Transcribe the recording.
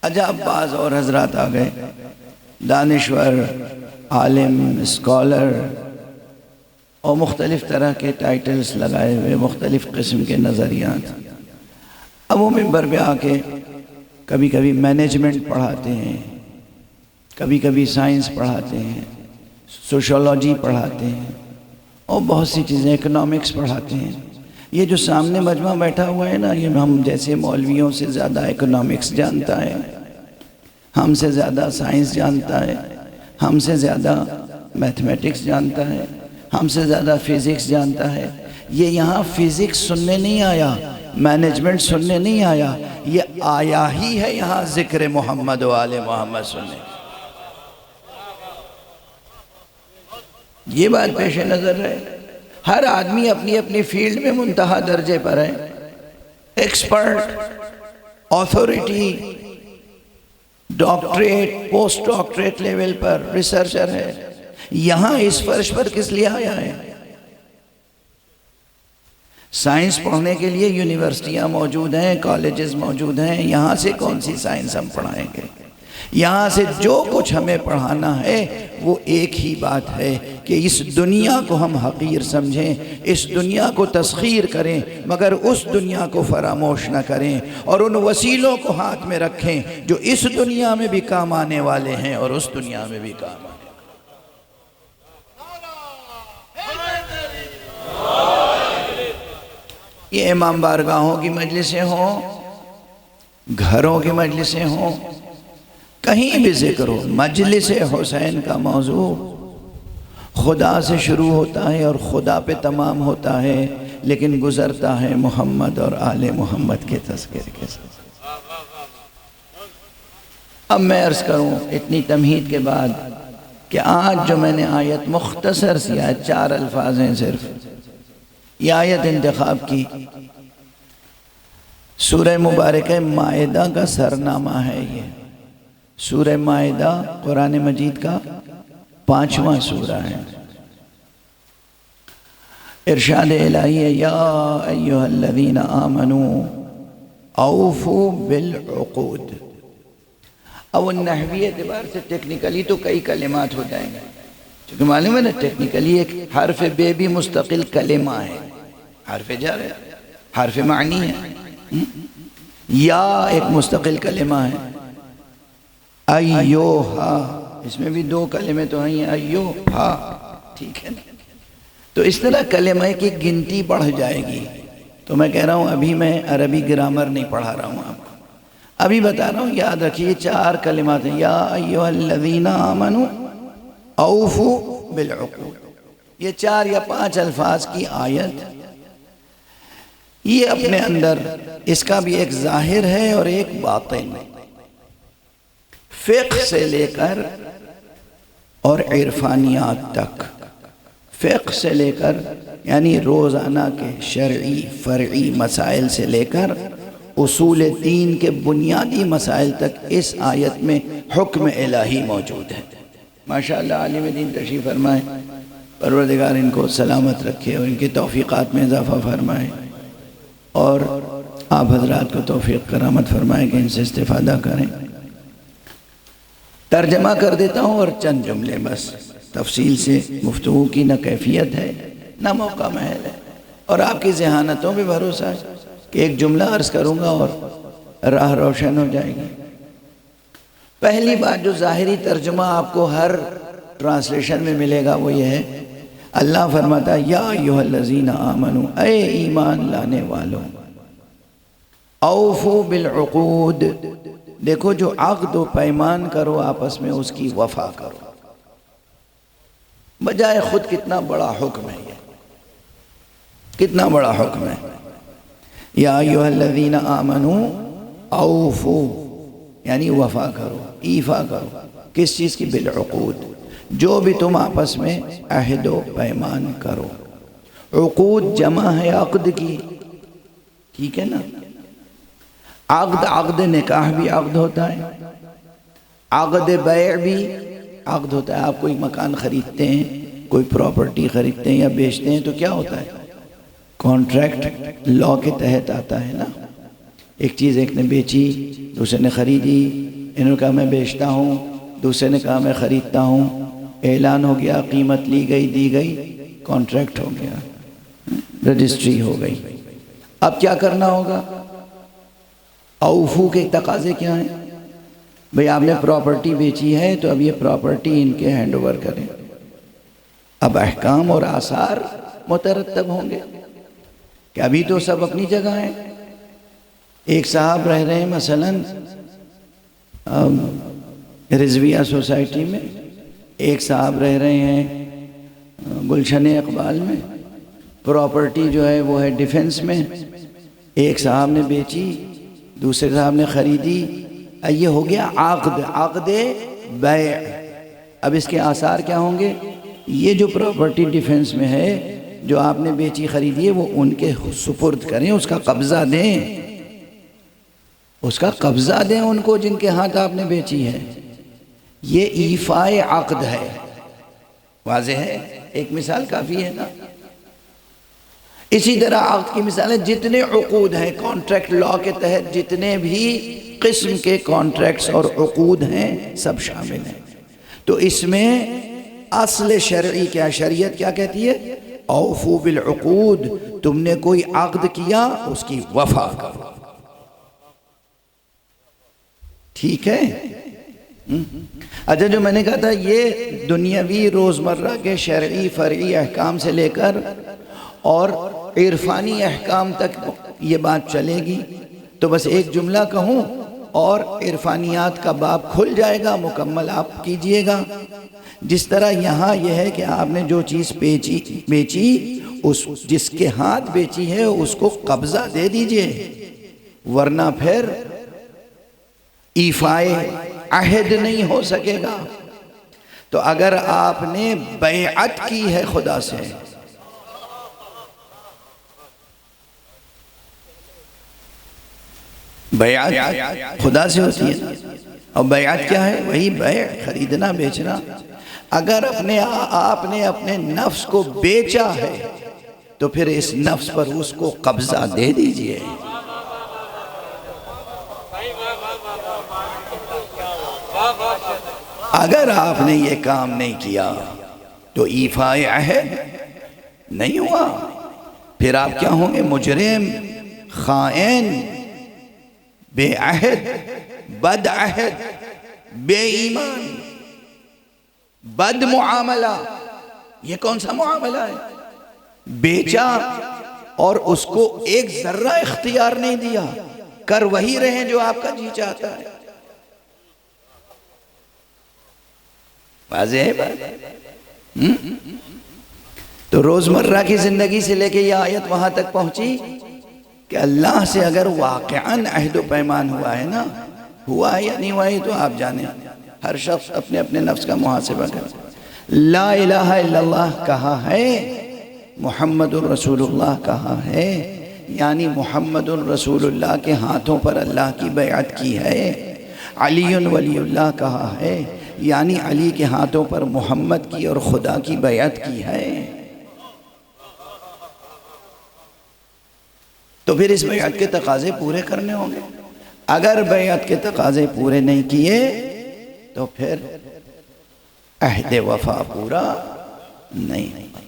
عجب بعض اور حضرات آ گئے، دانشور، عالم، اسکالر، اور مختلف طرح کے ٹائٹلز لگائے ہوئے، مختلف قسم کے نظریات۔ اب وہ منبر پہ آ کے کبھی کبھی مینجمنٹ پڑھاتے ہیں، کبھی کبھی سائنس پڑھاتے ہیں، سوشولوجی پڑھاتے ہیں، اور بہت سی چیزیں، اکنامکس پڑھاتے ہیں۔ یہ جو سامنے مجمع بیٹھا ہوا ہے نا، یہ ہم جیسے مولویوں سے زیادہ اکنامکس جانتا ہے، ہم سے زیادہ سائنس جانتا ہے، ہم سے زیادہ میتھمیٹکس جانتا ہے، ہم سے زیادہ فزکس جانتا ہے۔ یہ یہاں فزکس سننے نہیں آیا، مینجمنٹ سننے نہیں آیا، یہ آیا ہی ہے یہاں ذکر محمد و آل محمد سننے۔ یہ بات پیش نظر رہے، ہر آدمی اپنی اپنی فیلڈ میں منتہا درجے پر ہے، expert, authority, doctorate, post doctorate level پر ریسرچر ہے۔ یہاں اس فرش پر کس لیے آیا ہے؟ سائنس پڑھنے کے لیے یونیورسٹیاں موجود ہیں، کالجز موجود ہیں، یہاں سے کون سی سائنس ہم پڑھائیں گے؟ یہاں سے جو کچھ ہمیں پڑھانا ہے وہ ایک ہی بات ہے کہ اس دنیا کو ہم حقیر سمجھیں، اس دنیا کو تسخیر کریں، مگر اس دنیا کو فراموش نہ کریں، اور ان وسیلوں کو ہاتھ میں رکھیں جو اس دنیا میں بھی کام آنے والے ہیں اور اس دنیا میں بھی کام آنے والے ہیں۔ یہ امام بارگاہوں کی مجلسیں ہوں، گھروں کی مجلسیں ہوں، کہیں بھی ذکر ہو، مجلس حسین کا موضوع خدا سے شروع ہوتا ہے اور خدا پہ تمام ہوتا ہے، لیکن گزرتا ہے محمد اور آل محمد کے تذکرے کے ساتھ۔ اب میں عرض کروں اتنی تمہید کے بعد کہ آج جو میں نے آیت مختصر سی آیت، 4 الفاظ ہیں صرف، یہ آیت انتخاب کی، سورہ مبارکہ مائدہ کا سرنامہ ہے۔ یہ سورہ مائدہ قرآن مجید کا 5واں سورہ ہے۔ ارشاد الہی ہے، یا ایہا الذین آمنوا اوفوا بالعقود۔ اب نحوی اعتبار سے ٹیکنیکلی تو کئی کلمات ہو جائیں گے، چونکہ معلوم ہے نا ٹیکنیکلی ایک حرف بے بھی مستقل کلمہ ہے، حرف جر ہے، حرف معنی ہے، یا ایک مستقل کلمہ ہے، ایوہا، اس میں بھی 2 کلمے تو ہیں، ایوہا، ٹھیک ہے نا؟ تو اس طرح کلمہ کی گنتی بڑھ جائے گی۔ تو میں کہہ رہا ہوں ابھی میں عربی گرامر نہیں پڑھا رہا ہوں آپ کو، ابھی بتا رہا ہوں، یاد رکھیے 4 کلمات ہیں، یا ایہا الذین آمنوا اوفوا بالعقود۔ یہ 4 یا 5 الفاظ کی آیت، یہ اپنے اندر اس کا بھی ایک ظاہر ہے اور ایک باطن ہے، فقہ سے لے کر اور عرفانیات تک، فقہ سے لے کر یعنی روزانہ کے شرعی فرعی مسائل سے لے کر اصول دین کے بنیادی مسائل تک اس آیت میں حکم الہی موجود ہے۔ ماشاءاللہ عالم دین تشریف فرمائے، پروردگار ان کو سلامت رکھے اور ان کے توفیقات میں اضافہ فرمائے، اور آپ حضرات کو توفیق کرامت فرمائے کہ ان سے استفادہ کریں۔ ترجمہ کر دیتا ہوں اور چند جملے بس، تفصیل سے گفتگو کی نہ کیفیت ہے نہ موقع محل ہے، اور آپ کی ذہانتوں پہ بھروسہ ہے کہ ایک جملہ عرض کروں گا اور راہ روشن ہو جائے گی۔ پہلی بات جو ظاہری ترجمہ آپ کو ہر ٹرانسلیشن میں ملے گا وہ یہ ہے، اللہ فرماتا ہے، یا ایھا الذین آمنوا، اے ایمان لانے والوں، اوفوا بالعقود، دیکھو جو عقد و پیمان کرو آپس میں اس کی وفا کرو۔ بجائے خود کتنا بڑا حکم ہے یہ، کتنا بڑا حکم ہے، یا ایھا الذین آمنوا اوفوا، یعنی وفا کرو، ایفا کرو، کس چیز کی؟ بالعقود، جو بھی تم آپس میں عہد و پیمان کرو۔ عقود جمع ہے عقد کی، ٹھیک ہے نا؟ عقد نکاح بھی عقد ہوتا ہے، عقد بیع بھی عقد ہوتا ہے۔ آپ کوئی مکان خریدتے ہیں، کوئی پراپرٹی خریدتے ہیں یا بیچتے ہیں تو کیا ہوتا ہے؟ کانٹریکٹ لا کے تحت آتا ہے نا، ایک چیز ایک نے بیچی، دوسرے نے خریدی، انہوں نے کہا میں بیچتا ہوں، دوسرے نے کہا میں خریدتا ہوں، اعلان ہو گیا، قیمت لی گئی، دی گئی، کانٹریکٹ ہو گیا، رجسٹری ہو گئی۔ اب کیا کرنا ہوگا؟ اوفو کے تقاضے کیا ہیں؟ بھئی آپ نے پراپرٹی بیچی ہے تو اب یہ پراپرٹی ان کے ہینڈ اوور کریں۔ اب احکام اور آثار مترتب ہوں گے کہ ابھی تو سب اپنی جگہ ہیں۔ ایک صاحب رہ رہے ہیں مثلاً رضویہ سوسائٹی میں، ایک صاحب رہ رہے ہیں گلشن اقبال میں، پراپرٹی جو ہے وہ ہے ڈیفنس میں، ایک صاحب نے بیچی، دوسرے صاحب نے خریدی، یہ ہو گیا عقد بیع۔ اب اس کے آثار کیا ہوں گے؟ یہ جو پراپرٹی ڈیفنس میں ہے، جو آپ نے بیچی خریدی ہے، وہ ان کے سپرد کریں، اس کا قبضہ دیں، اس کا قبضہ دیں ان کو جن کے ہاتھ آپ نے بیچی ہے۔ یہ ایفاء عقد ہے۔ واضح ہے؟ ایک مثال کافی ہے نا؟ اسی طرح عقد کی مثالیں جتنے عقود ہیں کانٹریکٹ لا کے تحت، جتنے بھی قسم کے کانٹریکٹس اور عقود ہیں سب شامل ہیں۔ تو اس میں اصل شرعی کیا، شریعت کیا کہتی ہے؟ اوفو بالعقود، تم نے کوئی عقد کیا اس کی وفا کرو۔ ٹھیک ہے؟ اچھا، جو میں نے کہا تھا یہ دنیاوی روزمرہ کے شرعی فرعی احکام سے لے کر اور عرفانی احکام تک یہ بات چلے گی، تو بس ایک جملہ کہوں اور عرفانیات کا باب کھل جائے گا، مکمل آپ کیجئے گا۔ جس طرح یہاں یہ ہے کہ آپ نے جو چیز بیچی، اس جس کے ہاتھ بیچی ہے اس کو قبضہ دے دیجئے، ورنہ پھر ایفاء عہد نہیں ہو سکے گا۔ تو اگر آپ نے بیعت کی ہے خدا سے، بیعت خدا سے ہوتی ہے، اور بیعت کیا ہے؟ وہی بیع، خریدنا بیچنا۔ اگر آپ نے اپنے نفس کو بیچا ہے تو پھر اس نفس پر اس کو قبضہ دے دیجئے۔ اگر آپ نے یہ کام نہیں کیا تو ایفاء عہد نہیں ہوا، پھر آپ کیا ہوں گے؟ مجرم، خائن، بے عہد، بد عہد، بے ایمان، بد معاملہ۔ یہ کون سا معاملہ ہے؟ بیچا اور اس کو ایک ذرہ اختیار نہیں دیا، کر وہی رہے جو آپ کا جی چاہتا ہے۔ واضح ہے بات؟ تو روزمرہ کی زندگی سے لے کے یہ آیت وہاں تک پہنچی کہ اللہ سے اگر واقعاً عہد و پیمان ہوا ہے نا، ہوا ہے یا نہیں ہوا ہے تو آپ جانیں، ہر شخص اپنے اپنے نفس کا محاسبہ کرے۔ لا الہ الا اللہ کہا ہے، محمد الرسول اللہ کہا ہے، یعنی محمد الرسول اللہ کے ہاتھوں پر اللہ کی بیعت کی ہے۔ علی ولی اللہ کہا ہے، یعنی علی کے ہاتھوں پر محمد کی اور خدا کی بیعت کی ہے۔ تو پھر اس بیعت کے تقاضے پورے کرنے ہوں گے۔ اگر بیعت کے تقاضے پورے نہیں کیے تو پھر عہد وفا پورا نہیں ہوگا۔